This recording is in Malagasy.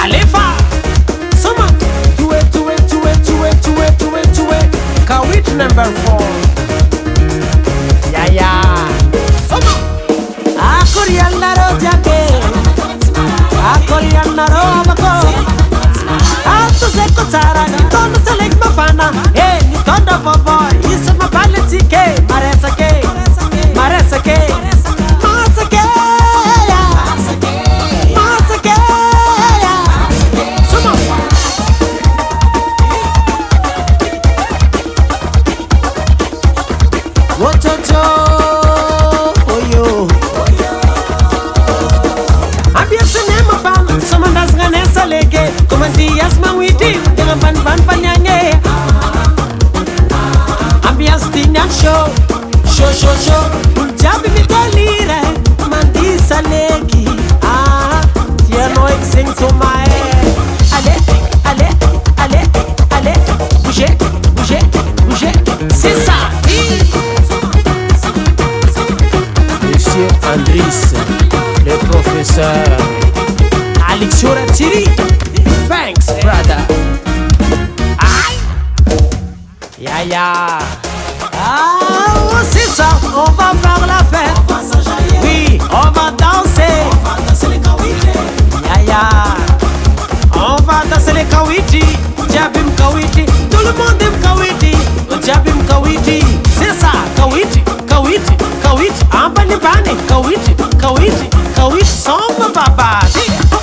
Alefa Soma Tuwe Kawit number 4 Yeah Soma Akurian naro jake Akurian naro bako Atu seko tara Nitono selek mafana Hey, nitondo bobo Isa mabaleti ke Maresa ke Wototo Oyo Abiasene mafam Somandas ganesa lege Komandias mawiti Dengan ban panyange Ambias tinya show Uljabi mitalire Mandisa legi Tiano exing to my Allez Bouger C'est ça Monsieur Andris Le professeur Alexio Ratiri Thanks brother Ya c'est ça, on va faire la fête. Oui, on va danser. On va danser les kawiti. Jabim kawiti, tout le monde aime kawiti. Jabim kawiti, c'est ça, kawiti. Ambani bani, kawiti, samba babadi.